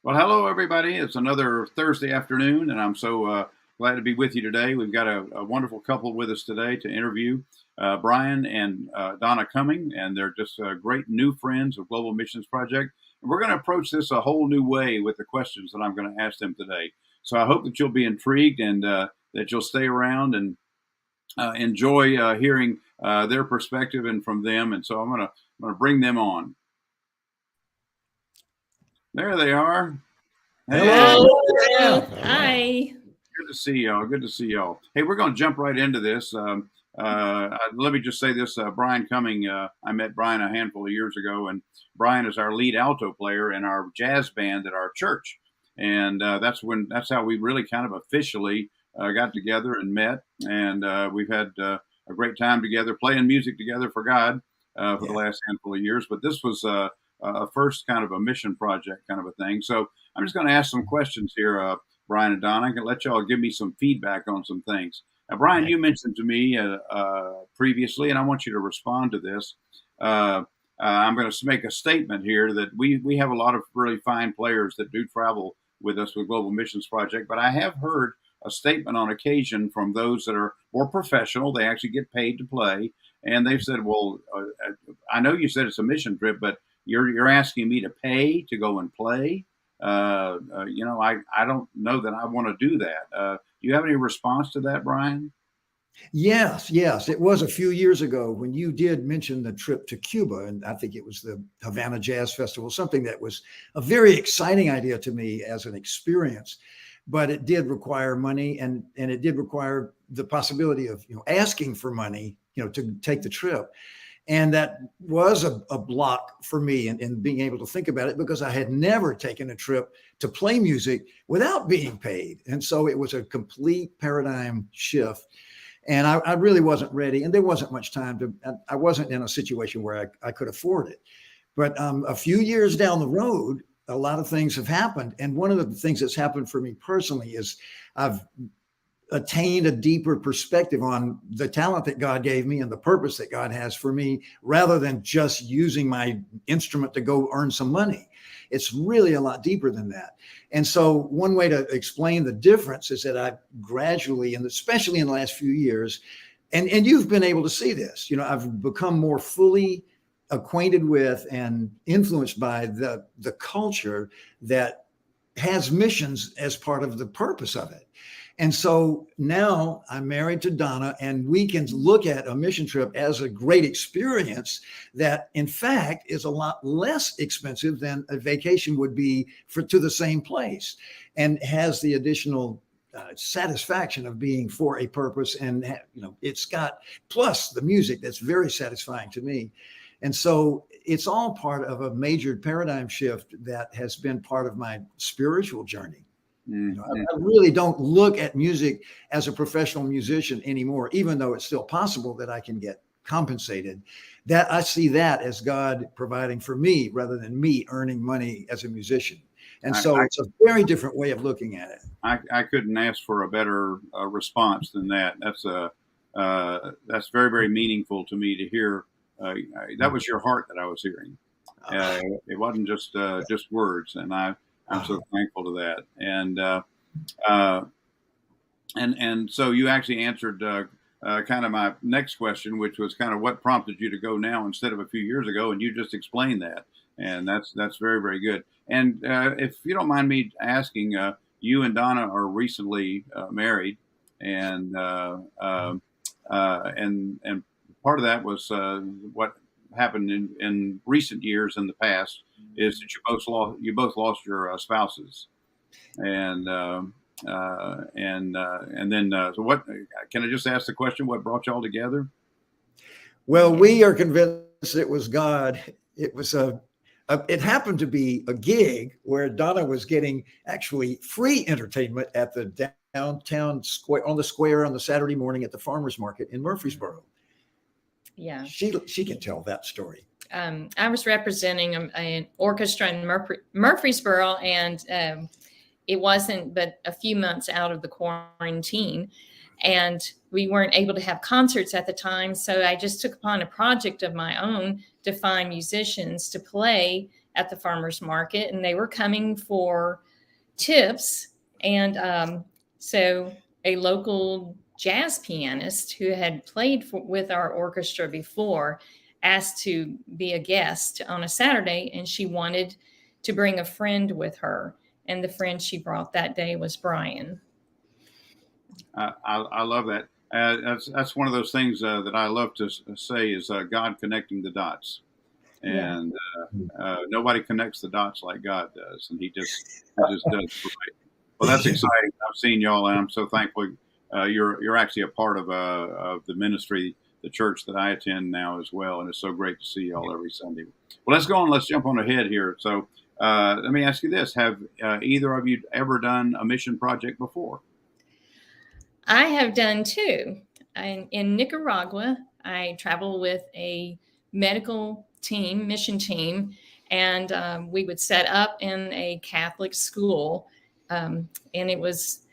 Well, hello, everybody. It's another Thursday afternoon, and I'm so glad to be with you today. We've got a wonderful couple with us today to interview Bryan and Donna Cumming, and they're just great new friends of Global Missions Project. And we're going to approach this a whole new way with the questions that I'm going to ask them today. So I hope that you'll be intrigued and that you'll stay around and enjoy hearing their perspective and from them. And so I'm going to bring them on. There they are. Hello. Hello. Hi. Good to see y'all. Good to see y'all. Hey, we're going to jump right into this. Let me just say this: Bryan Cumming. I met Bryan a handful of years ago, and Bryan is our lead alto player in our jazz band at our church, and that's how we really kind of officially got together and met, and we've had a great time together, playing music together for God for the last handful of years. But this was a first kind of a mission project kind of a thing. So I'm just going to ask some questions here. Bryan and Donna, I can let y'all give me some feedback on some things. Now, Bryan, you mentioned to me previously, and I want you to respond to this. I'm going to make a statement here that we have a lot of really fine players that do travel with us with Global Missions Project, but I have heard a statement on occasion from those that are more professional. They actually get paid to play, and they've said, "Well, I know you said it's a mission trip, but you're asking me to pay to go and play." I don't know that I want to do that. Do you have any response to that, Bryan? Yes. It was a few years ago when you did mention the trip to Cuba, and I think it was the Havana Jazz Festival, something that was a very exciting idea to me as an experience. But it did require money, and it did require the possibility of asking for money to take the trip. And that was a block for me in being able to think about it, because I had never taken a trip to play music without being paid. And so it was a complete paradigm shift. And I really wasn't ready. And there wasn't much time I wasn't in a situation where I could afford it. But a few years down the road, a lot of things have happened. And one of the things that's happened for me personally is I've attained a deeper perspective on the talent that God gave me and the purpose that God has for me, rather than just using my instrument to go earn some money. It's really a lot deeper than that. And so one way to explain the difference is that I gradually, and especially in the last few years, and you've been able to see this, I've become more fully acquainted with and influenced by the culture that has missions as part of the purpose of it. And so now I'm married to Donna, and we can look at a mission trip as a great experience that, in fact, is a lot less expensive than a vacation would be to the same place, and has the additional satisfaction of being for a purpose. And, it's got plus the music that's very satisfying to me. And so it's all part of a major paradigm shift that has been part of my spiritual journey. I really don't look at music as a professional musician anymore, even though it's still possible that I can get compensated. That I see that as God providing for me rather than me earning money as a musician. And so it's a very different way of looking at it. I couldn't ask for a better response than that. That's very, very meaningful to me to hear. That was your heart that I was hearing. It wasn't just words, and I'm so thankful to that. And so you actually answered kind of my next question, which was kind of what prompted you to go now instead of a few years ago, and you just explained that, and that's very, very good. And if you don't mind me asking, you and Donna are recently married, and part of that was what happened in recent years in the past is that you both lost your spouses, and then so what? Can I just ask the question? What brought y'all together? Well, we are convinced it was God. It was it happened to be a gig where Donna was getting actually free entertainment at the downtown square on the Saturday morning at the farmers market in Murfreesboro. Yeah, she can tell that story. I was representing an orchestra in Murfreesboro, and it wasn't but a few months out of the quarantine, and we weren't able to have concerts at the time. So I just took upon a project of my own to find musicians to play at the farmer's market, and they were coming for tips. And so a local jazz pianist who had played with our orchestra before asked to be a guest on a Saturday, and she wanted to bring a friend with her. And the friend she brought that day was Bryan. I love that. That's one of those things that I love to say is God connecting the dots, and nobody connects the dots like God does, and He just does right. Well, that's exciting. I've seen y'all, and I'm so thankful. You're actually a part of the ministry, the church that I attend now as well, and it's so great to see y'all every Sunday. Well, let's go on. Let's jump on ahead here. So let me ask you this: have either of you ever done a mission project before? I have done two. In Nicaragua, I travel with a medical team, mission team, and we would set up in a Catholic school. And I was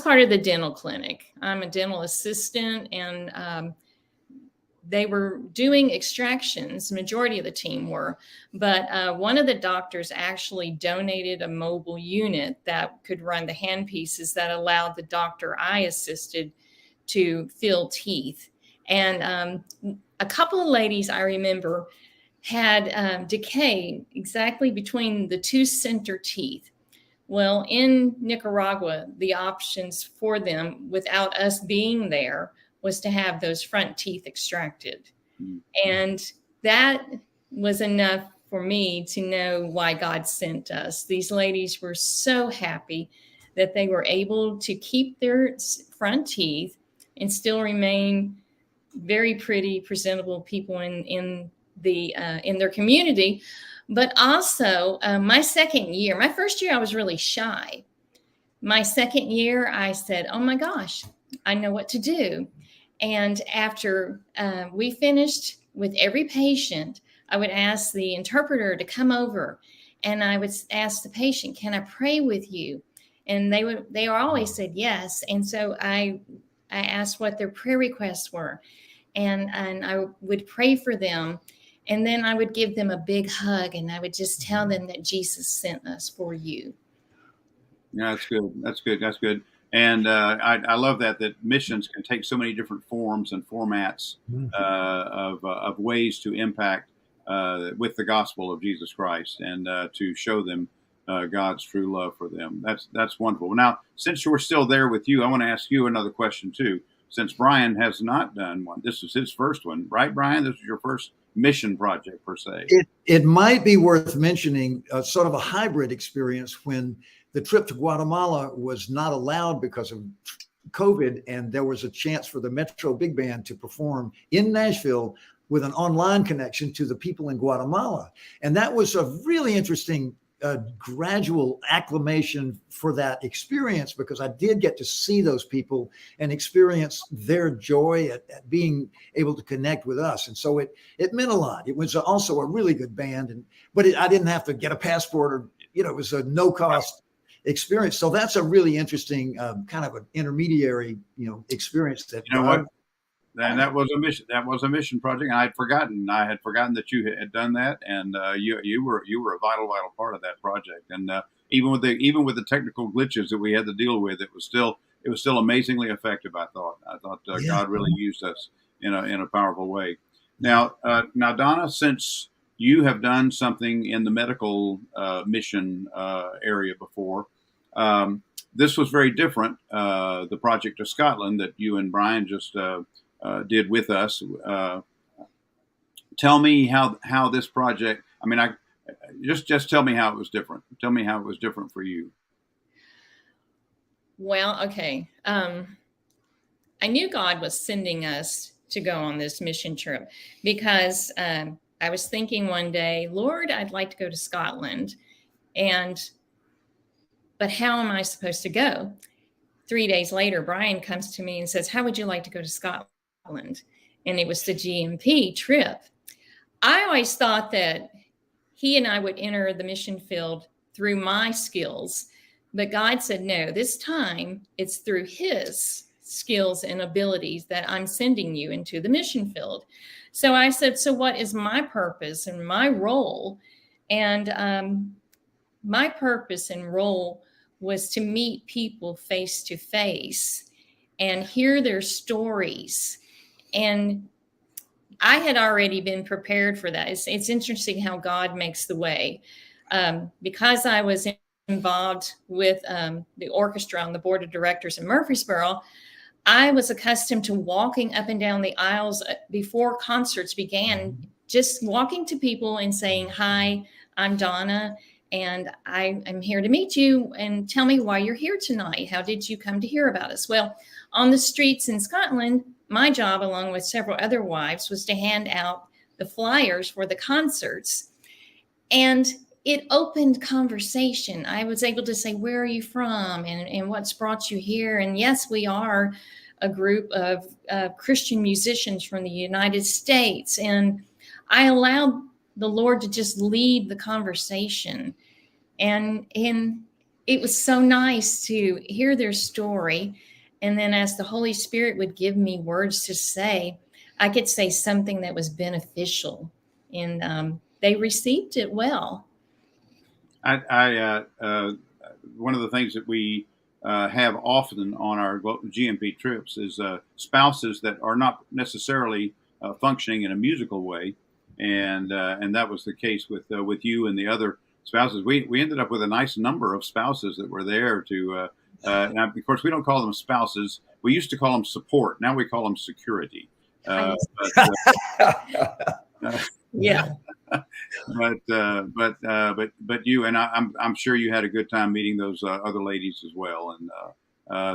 part of the dental clinic. I'm a dental assistant, and they were doing extractions. The majority of the team were, but one of the doctors actually donated a mobile unit that could run the handpieces that allowed the doctor I assisted to fill teeth. And a couple of ladies I remember had decay exactly between the two center teeth. Well, in Nicaragua, the options for them without us being there was to have those front teeth extracted. And that was enough for me to know why God sent us. These ladies were so happy that they were able to keep their front teeth and still remain very pretty, presentable people in their community. But also my first year, I was really shy. My second year, I said, oh my gosh, I know what to do. And after we finished with every patient, I would ask the interpreter to come over, and I would ask the patient, can I pray with you? And they always said yes. And so I asked what their prayer requests were, and I would pray for them. And then I would give them a big hug, and I would just tell them that Jesus sent us for you. Yeah, that's good. That's good. That's good. And I love that missions can take so many different forms and formats of ways to impact with the gospel of Jesus Christ, and to show them God's true love for them. That's wonderful. Now, since we're still there with you, I want to ask you another question too. Since Bryan has not done one, this is his first one, right, Bryan? This is your first mission project per se. It might be worth mentioning sort of a hybrid experience when the trip to Guatemala was not allowed because of COVID, and there was a chance for the Metro Big Band to perform in Nashville with an online connection to the people in Guatemala. And that was a really interesting gradual acclimation for that experience, because I did get to see those people and experience their joy at being able to connect with us. And so it meant a lot. It was also a really good band, but I didn't have to get a passport, or, it was a no cost experience. So that's a really interesting kind of an intermediary, experience that, what? And that was a mission. That was a mission project. And I had forgotten that you had done that, and you were a vital part of that project. And even with the technical glitches that we had to deal with, it was still amazingly effective. I thought God really used us in a powerful way. Now, Donna, since you have done something in the medical mission area before, this was very different. The project to Scotland that you and Bryan just did with us. Tell me how this project. I mean, just tell me how it was different. Tell me how it was different for you. Well, okay. I knew God was sending us to go on this mission trip because I was thinking one day, Lord, I'd like to go to Scotland, but how am I supposed to go? 3 days later, Bryan comes to me and says, how would you like to go to Scotland? And it was the GMP trip. I always thought that he and I would enter the mission field through my skills, but God said, no, this time it's through his skills and abilities that I'm sending you into the mission field. So I said, so what is my purpose and my role? And my purpose and role was to meet people face to face and hear their stories. And I had already been prepared for that. It's interesting how God makes the way. Because I was involved with the orchestra on the board of directors in Murfreesboro, I was accustomed to walking up and down the aisles before concerts began, just walking to people and saying, "Hi, I'm Donna, and I'm here to meet you, and tell me why you're here tonight. How did you come to hear about us?" Well, on the streets in Scotland, my job, along with several other wives, was to hand out the flyers for the concerts. And it opened conversation. I was able to say, "Where are you from? And what's brought you here?" And yes, we are a group of Christian musicians from the United States. And I allowed the Lord to just lead the conversation. And it was so nice to hear their story. And then as the Holy Spirit would give me words to say, I could say something that was beneficial. And they received it well. One of the things that we have often on our GMP trips is spouses that are not necessarily functioning in a musical way, and that was the case with you and the other spouses. We ended up with a nice number of spouses that were there to. Now, of course, we don't call them spouses. We used to call them support. Now we call them security. But Yeah. but you and I'm sure you had a good time meeting those other ladies as well, and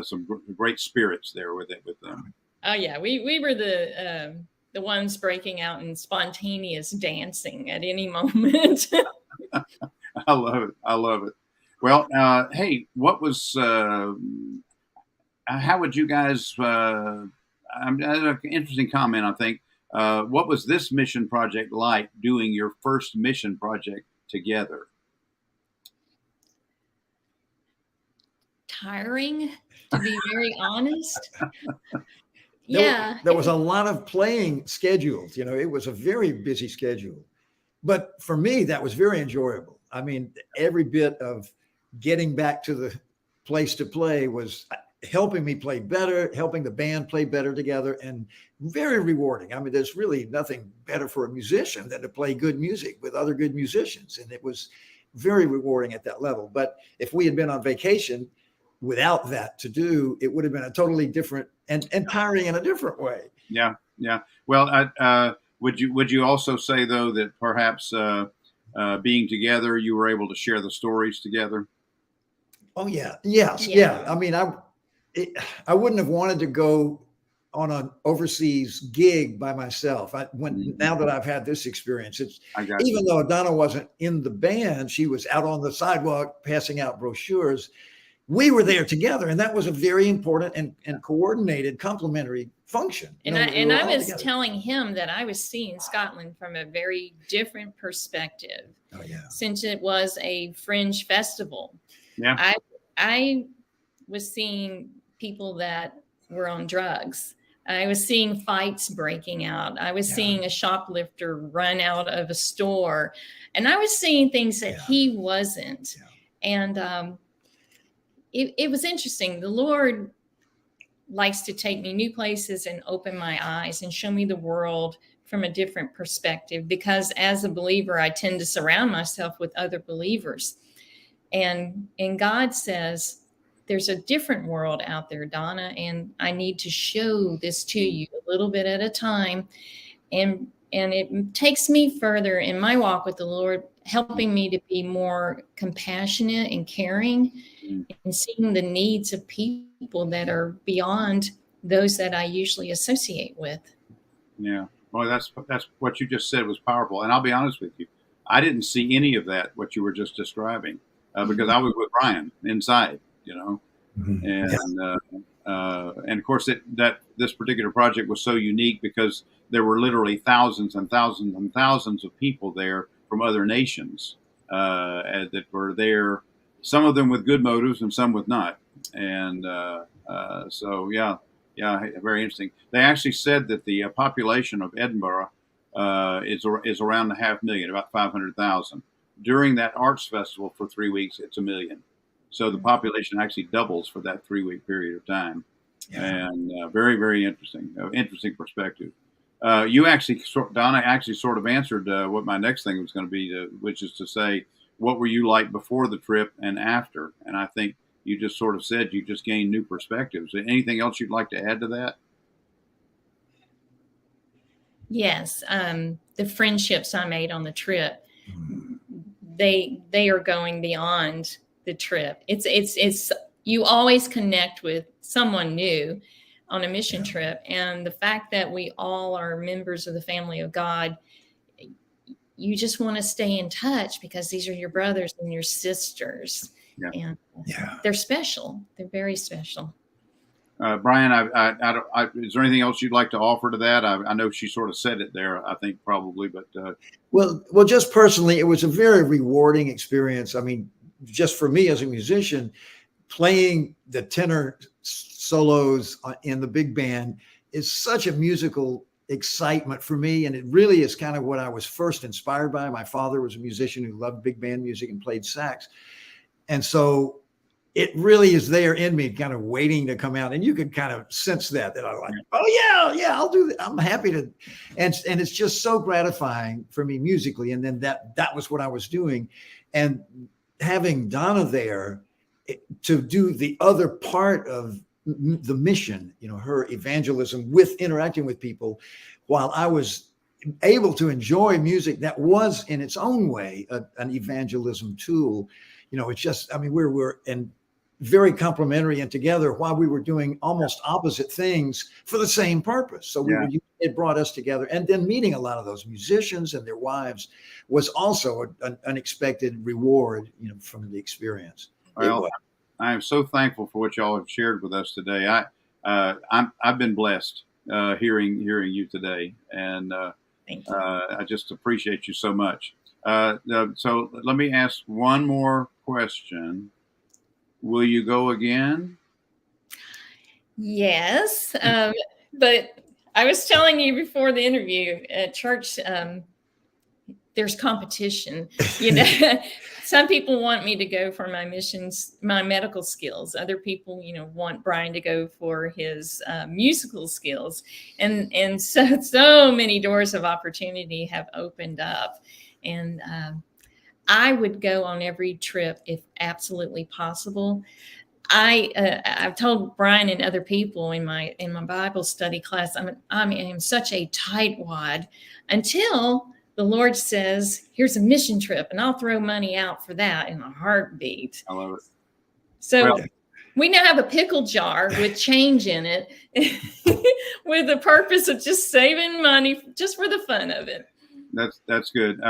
some great spirits there with them. Oh yeah, we were the ones breaking out in spontaneous dancing at any moment. I love it. Well, hey, what was how would you guys? An interesting comment, I think. What was this mission project like, doing your first mission project together? Tiring, to be very honest. There was a lot of playing scheduled. It was a very busy schedule. But for me, that was very enjoyable. I mean, every bit of getting back to the place to play was helping me play better, helping the band play better together, and very rewarding. I mean, there's really nothing better for a musician than to play good music with other good musicians. And it was very rewarding at that level. But if we had been on vacation without that to do, it would have been a totally different and tiring in a different way. Yeah. Well, would you also say, though, that perhaps being together, you were able to share the stories together? Oh, yeah. Yes. Yeah. I mean, I wouldn't have wanted to go on an overseas gig by myself. Now that I've had this experience, even though Donna wasn't in the band, she was out on the sidewalk passing out brochures. We were there together, and that was a very important and coordinated complementary function. And I was telling him that I was seeing Scotland from a very different perspective. Oh, yeah. Since it was a fringe festival. Yeah. I was seeing people that were on drugs. I was seeing fights breaking out. I was seeing a shoplifter run out of a store, and I was seeing things that he wasn't. And it was interesting. The Lord likes to take me new places and open my eyes and show me the world from a different perspective, because as a believer, I tend to surround myself with other believers. And God says, there's a different world out there, Donna, and I need to show this to you a little bit at a time. And it takes me further in my walk with the Lord, helping me to be more compassionate and caring and seeing the needs of people that are beyond those that I usually associate with. Yeah. Well, that's what you just said was powerful. And I'll be honest with you, I didn't see any of that, what you were just describing, because I was with Bryan inside, and of course this particular project was so unique because there were literally thousands and thousands and thousands of people there from other nations that were there, some of them with good motives and some with not. And so, yeah, very interesting. They actually said that the population of Edinburgh is around 500,000, about 500,000. during that arts festival for 3 weeks, it's 1 million. So the population actually doubles for that 3 week period of time. Yeah. And very, very interesting, interesting perspective. You actually, Donna, actually sort of answered what my next thing was going to be, which is to say, what were you like before the trip and after? And I think you just sort of said you just gained new perspectives. Anything else you'd like to add to that? Yes, the friendships I made on the trip, they are going beyond the trip. It's you always connect with someone new on a mission trip, and the fact that we all are members of the family of God, you just want to stay in touch because these are your brothers and your sisters, and they're special. They're very special. Bryan, is there anything else you'd like to offer to that? I know she sort of said it there, I think probably, but well, just personally, it was a very rewarding experience. I mean, just for me as a musician, playing the tenor solos in the big band is such a musical excitement for me, and it really is kind of what I was first inspired by. My father was a musician who loved big band music and played sax, and so it really is there in me, kind of waiting to come out. And you can kind of sense that I'm like, oh yeah, I'll do that. I'm happy to. And it's just so gratifying for me musically. And then that was what I was doing. And having Donna there to do the other part of the mission, her evangelism with interacting with people, while I was able to enjoy music that was in its own way an evangelism tool. It's just, I mean, we're very complementary and together while we were doing almost opposite things for the same purpose. So it brought us together. And then meeting a lot of those musicians and their wives was also an unexpected reward, from the experience. Well, I am so thankful for what y'all have shared with us today. I've been blessed hearing you today, and Thank you. I just appreciate you so much. So let me ask one more question. Will you go again? Yes. But I was telling you before the interview at church, there's competition. Some people want me to go for my missions, my medical skills. Other people, want Bryan to go for his musical skills. And so many doors of opportunity have opened up. And I would go on every trip if absolutely possible. I've told Bryan and other people in my Bible study class, I'm such a tightwad until the Lord says, "Here's a mission trip," and I'll throw money out for that in a heartbeat. I love it. So we now have a pickle jar with change in it, with the purpose of just saving money, just for the fun of it. That's good.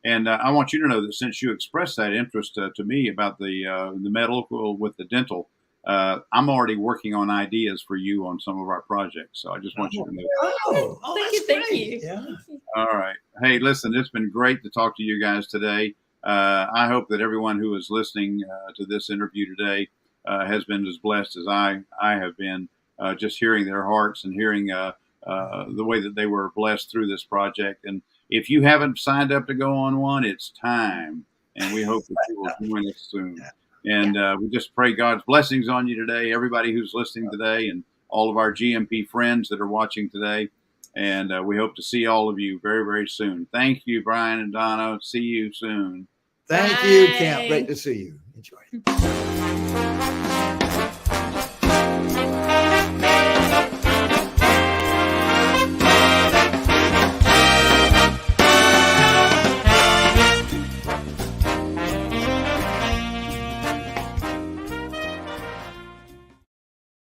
And I want you to know that since you expressed that interest to me about the medical with the dental, I'm already working on ideas for you on some of our projects. So I just want you to know. Thank you. Yeah. All right. Hey, listen, it's been great to talk to you guys today. I hope that everyone who is listening to this interview today has been as blessed as I have been, just hearing their hearts and hearing the way that they were blessed through this project. And if you haven't signed up to go on one, it's time. And we hope that you will join us soon. And we just pray God's blessings on you today, everybody who's listening today, and all of our GMP friends that are watching today. And we hope to see all of you very, very soon. Thank you, Bryan and Donna. See you soon. Thank you, Camp. Great to see you. Enjoy.